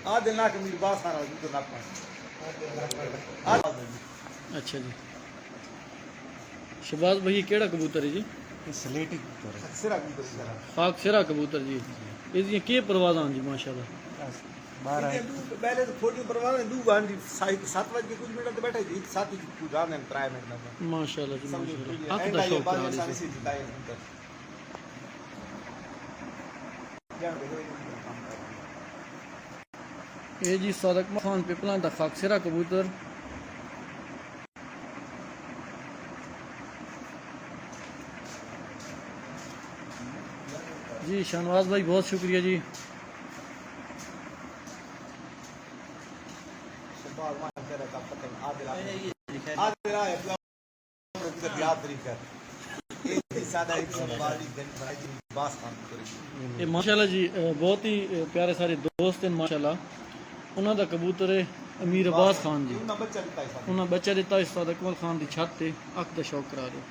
आदिल ना कमीर बास आ रहा तो ना पाए। अच्छा जी। शहबाज भाई केड़ा कबूतर है जी? स्लेटी कबूतर है। सिरा कबूतर सिरा। खाक सिरा कबूतर जी। इसकी के परवाज़ जी माशाल्लाह। 12 पहले तो थोड़ी परवाह है दू गांधी 7 बजे के कुछ मिनट तो बैठे जी साथ ही कुछ जाने 3 मिनट में माशाल्लाह जी माशाल्लाह। हक एंड दा आई शौक बाद करा में दी सारी से जिताए अंदर ये जी सादक खान पिपला दा खाक सिरा कबूतर। जी शाहनवाज भाई बहुत शुक्रिया जी। ये माशाल्लाह जी बहुत ही प्यारे सारे दोस्त हैं माशाल्लाह। उन्हों का कबूतर है अमीर अब्बास खान जी। उन्होंने बच्चा दिता उस्ताद अकमल खान की छत से अख का शौक करा दो।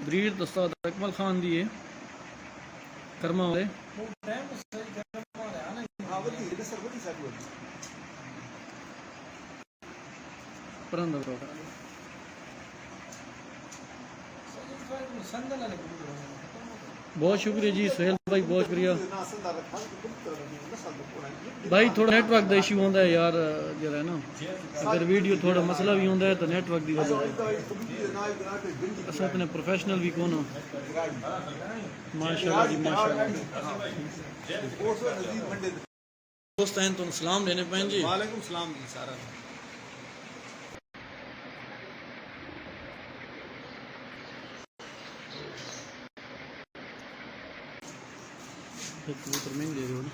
ब्रीड तो उस्ताद अकमल खान दी है कर्मा वाले। बहुत शुक्रिया जी सुहेल भाई बहुत शुक्रिया भाई। थोड़ा नेटवर्क का इशू होता है यार जरा है ना। अगर वीडियो थोड़ा मसला भी होता है तो नेटवर्क की वजह है। अस अपने प्रोफेशनल भी कौन माशाल्लाह जी माशाल्लाह। दोस्त हैं तो सलाम देने पैन जी। वालेकुम सलाम जी सारा। कबूतर महंगे दे रहे हो ना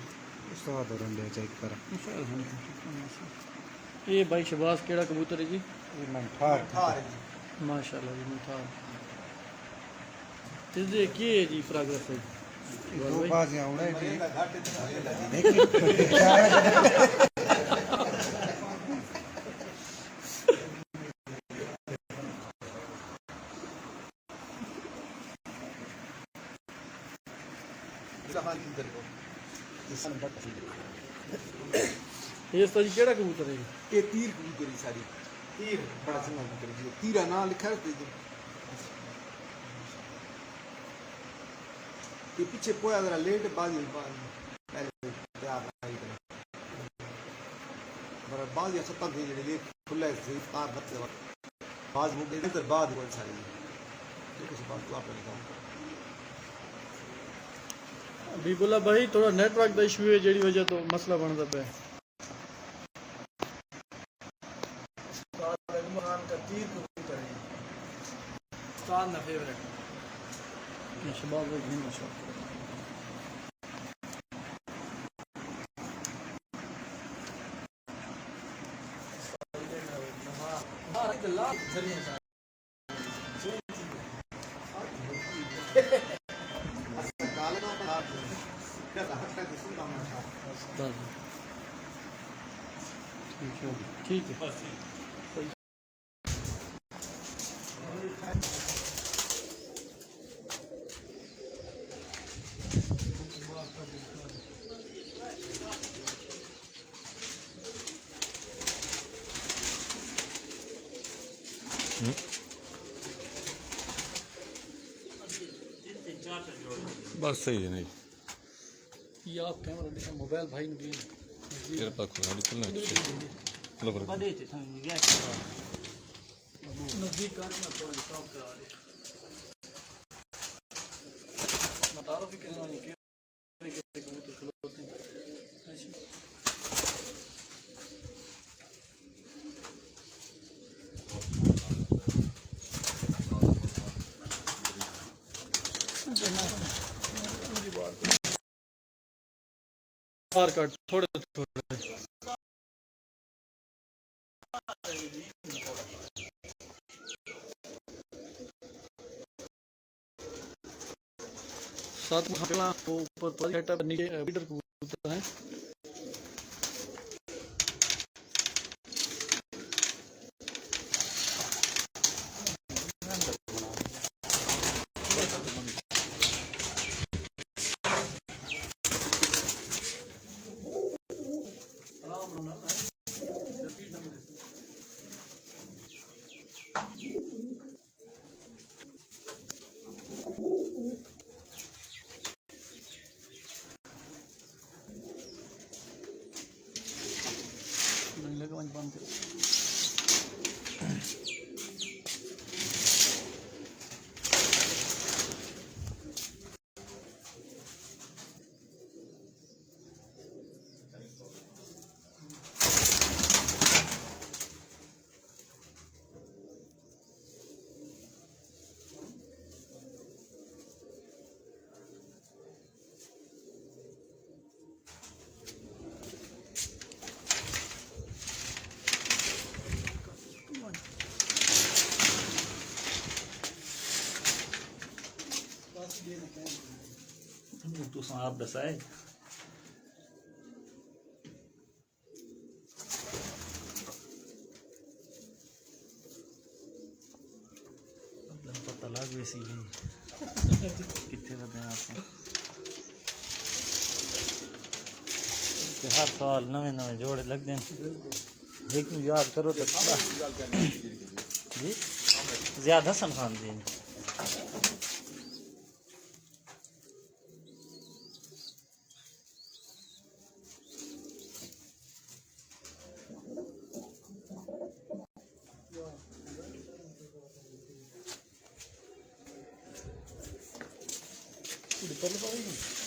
उस्ताद और ले चेक कर। ये भाई शहबाज केड़ा कबूतर है जी? ये मंठार माशाल्लाह जी मुमताज। इसके की है जी प्रोग्रेस है? दो बाजियां उड़े थी। ये तो जी केड़ा कबूतर है? ये तीर कबूतरी सारी तीर बड़ा चंगा कबूतर जी तीरा नाम लिखा है तो ये पीछे पोया जरा लेट बाजी पहले तैयार नहीं करे पर बाजी सत्ता थी जेडी खुला से तार बत्ते बाज मुंडे इधर बाद कोई सारी ये कुछ बात तो आपने कहा बीबुल्ला भाई थोड़ा नेटवर्क का इशू है जेडी वजह तो मसला बनता पे। शबाब भाई घूम ठीक है। बस सही है नहीं ये आप कैमरा देखो मोबाइल भाई ने भी तेरे पास गाड़ी चलना चलो पर नजदीक करना थोड़ा हिसाब करा दे बताओ भी कितना नहीं के कबूतर खिलौते हैं। बाहर काट थोड़े थोड़े साथ में ऊपर पर नीचे लीडर कबूतर है। तू आप दसाए पता लग वैसी है कितने बदे आपको हर साल नवे नवे जोड़े लग दें लेकिन याद करो तो जी ज़ियाद हसन खान जी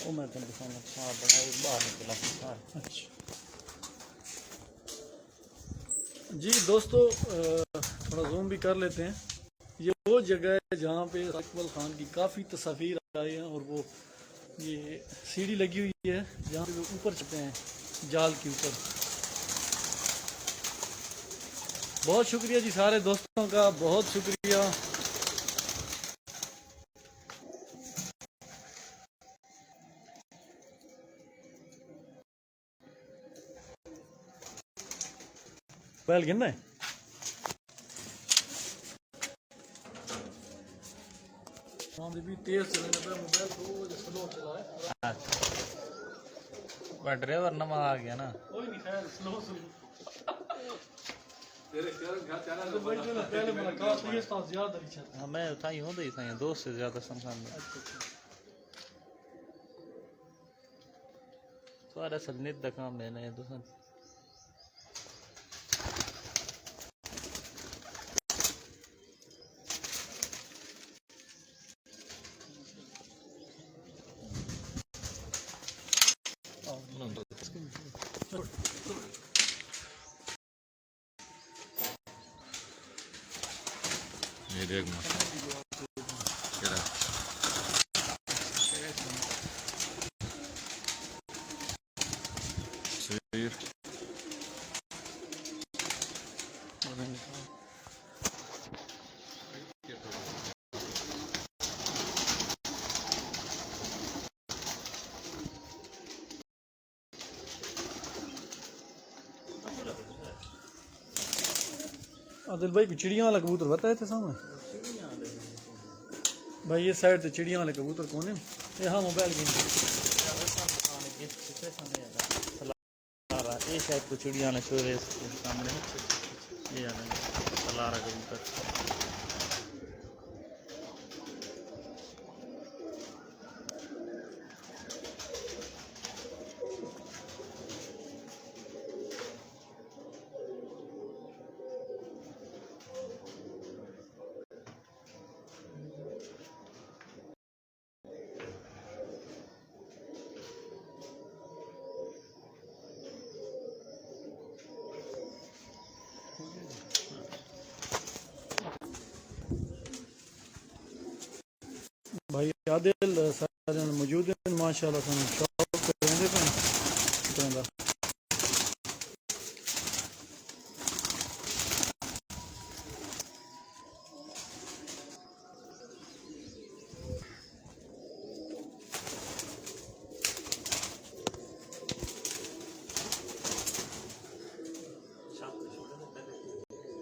वो मैं तुम दिखाऊंगा हाँ बड़ा बाहर निकला हाँ अच्छा जी दोस्तों थोड़ा जूम भी कर लेते हैं। ये वो जगह है जहाँ पे अकबर खान की काफ़ी तस्वीर आई हैं और वो ये सीढ़ी लगी हुई है जहाँ पे वो ऊपर चढ़ते हैं जाल के ऊपर। बहुत शुक्रिया जी सारे दोस्तों का, बहुत शुक्रिया। बैल गिनना है भी तेज चलाने पे मोबाइल तो स्लो चला है। ड्राइवर नमा आ गया ना कोई नहीं खैर स्लो तेरे पहले मुलाकात हुई है तो ज्यादा नहीं चलता। हाँ मैं उठाई हूँ तो ही दोस्त से ज़्यादा समझाने सारा सलनित दा काम है ना ये दोस्त ये देख ना क्या शेर आदिल भाई को चिड़िया वाला कबूतर बताए थे सामने भाई ये साइड से चिड़िया वाले कबूतर कौन है ये हाँ मोबाइल गेम ये शायद को चिड़िया ने शोरे सामने ये सलारा कबूतर भाई आदिल सारे मौजूद हैं माशाल्लाह सानू शौक करेंगे पे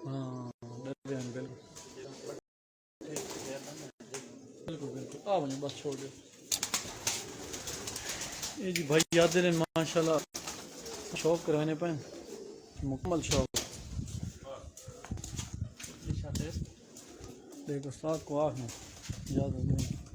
हाँ डर बिल्कुल बिल्कुल बिल्कुल आ बने बस छोड़ दो ये जी भाई याद ने माशाल्लाह शौक कराने पे मुकम्मल शौक देखो साथ को आँख में याद हो गया।